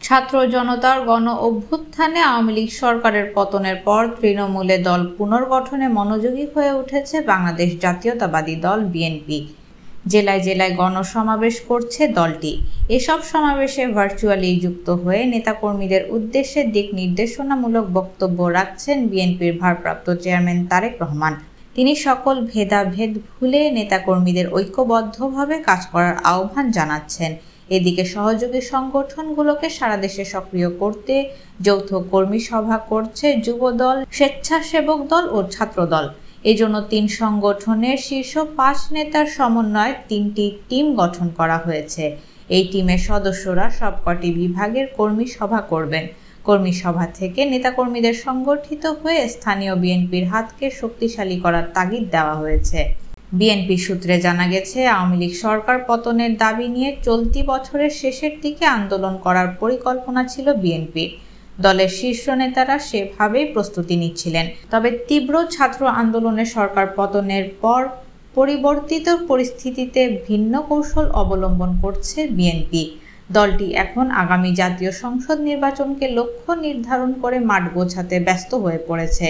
ছাত্র জনতার গণ অভ্যুত্থানে আওয়ামী লীগ সরকারের পতনের পর তৃণমূলে দল পুনর্গঠনে মনোযোগী হয়ে উঠেছে বাংলাদেশ জাতীয়তাবাদী দল বিএনপি। জেলায় জেলায় গণসমাবেশ করছে দলটি। এসব সমাবেশে ভার্চুয়ালি যুক্ত হয়ে নেতাকর্মীদের উদ্দেশ্যে দিক নির্দেশনামূলক বক্তব্য রাখছেন বিএনপির ভারপ্রাপ্ত চেয়ারম্যান তারেক রহমান। তিনি সকল ভেদাভেদ ভুলে নেতাকর্মীদের ঐক্যবদ্ধভাবে কাজ করার আহ্বান জানাচ্ছেন। এদিকে সহযোগী সংগঠনগুলোকে সারা দেশে সক্রিয় করতে যৌথ কর্মী সভা করছে যুবদল, স্বেচ্ছাসেবক দল ও ছাত্রদল। এজন্য ৩ সংগঠনের শীর্ষ ৫ নেতার সমন্বয়ে ৩টি টিম গঠন করা হয়েছে। এই টিমের সদস্যরা সবকটি বিভাগের কর্মী সভা করবেন। কর্মী সভা থেকে নেতাকর্মীদের সংগঠিত হয়ে স্থানীয় বিএনপির হাতকে শক্তিশালী করার তাগিদ দেওয়া হয়েছে। বিএনপি সূত্রে জানা গেছে, আওয়ামী লীগ সরকার পতনের দাবি নিয়ে চলতি বছরের শেষের দিকে আন্দোলন করার পরিকল্পনা ছিল বিএনপির। দলের শীর্ষ নেতারা সেভাবেই প্রস্তুতি নিচ্ছিলেন। তবে তীব্র ছাত্র আন্দোলনে সরকার পতনের পর পরিবর্তিত পরিস্থিতিতে ভিন্ন কৌশল অবলম্বন করছে বিএনপি। দলটি এখন আগামী জাতীয় সংসদ নির্বাচনকে লক্ষ্য নির্ধারণ করে মাঠ গোছাতে ব্যস্ত হয়ে পড়েছে।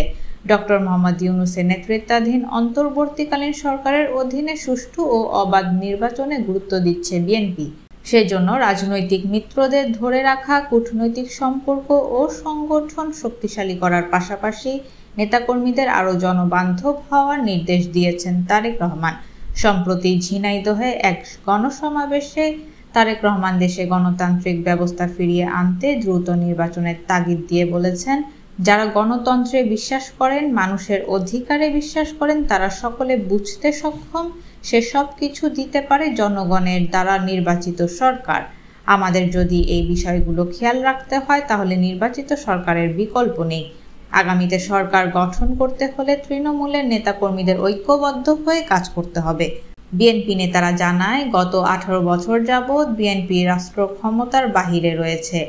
ডক্টর মোহাম্মদ ইউনূসের নেতৃত্বাধীন অন্তর্বর্তীকালীন সরকারের অধীনে সুষ্ঠু ও অবাধ নির্বাচনে গুরুত্ব দিচ্ছে বিএনপি। সেজন্য রাজনৈতিক মিত্রদের ধরে রাখা, কূটনৈতিক সম্পর্ক ও সংগঠন শক্তিশালী করার পাশাপাশি নেতাকর্মীদের আরও জনবান্ধব হওয়ার নির্দেশ দিয়েছেন তারেক রহমান। সম্প্রতি ঝিনাইদহে এক গণসমাবেশে তারেক রহমান দেশে গণতান্ত্রিক ব্যবস্থা ফিরিয়ে আনতে দ্রুত নির্বাচনের তাগিদ দিয়ে বলেছেন, যারা গণতন্ত্রে বিশ্বাস করেন, মানুষের অধিকারে বিশ্বাস করেন, তারা সকলে বুঝতে সক্ষম সে সব কিছু দিতে পারে জনগণের দ্বারা নির্বাচিত সরকার। আমাদের যদি এই বিষয়গুলো খেয়াল রাখতে হয় তাহলে নির্বাচিত সরকারের বিকল্প নেই। আগামীতে সরকার গঠন করতে হলে তৃণমূলের নেতাকর্মীদের ঐক্যবদ্ধ হয়ে কাজ করতে হবে। বিএনপি নেতারা জানায়, গত 18 বছর যাবৎ বিএনপি রাষ্ট্র ক্ষমতার বাহিরে রয়েছে।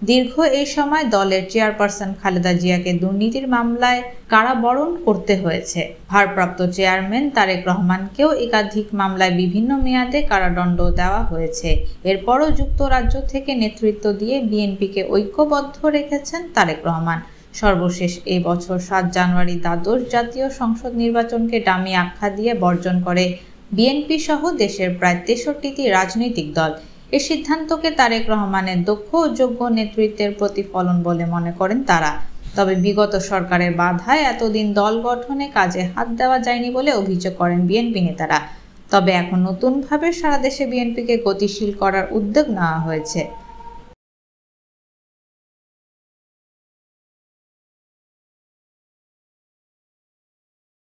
দীর্ঘ এই সময় দলের চেয়ারপারসন খালেদা জিয়াকে দুর্নীতির মামলায় কারাবরণ করতে হয়েছে। ভারপ্রাপ্ত চেয়ারম্যান তারেক রহমানকেও একাধিক মামলায় বিভিন্ন মেয়াদে কারাদণ্ড দেওয়া হয়েছে। এরপরও যুক্তরাজ্য থেকে নেতৃত্ব দিয়ে বিএনপিকে ঐক্যবদ্ধ রেখেছেন তারেক রহমান। সর্বশেষ এই বছর 7 জানুয়ারি দ্বাদশ জাতীয় সংসদ নির্বাচনকে ডামি আখ্যা দিয়ে বর্জন করে বিএনপি সহ দেশের প্রায় 63টি রাজনৈতিক দল। এ সিদ্ধান্তকে তারেক রহমানের দক্ষ ও যোগ্য নেতৃত্বের প্রতিফলন বলে মনে করেন তারা। তবে বিগত সরকারের বাধায় এতদিন দল গঠনে কাজে হাত দেওয়া যায়নি বলে অভিযোগ করেন বিএনপি নেতারা। তবে এখন নতুনভাবে সারা দেশে বিএনপিকে গতিশীল করার উদ্যোগ নেওয়া হয়েছে।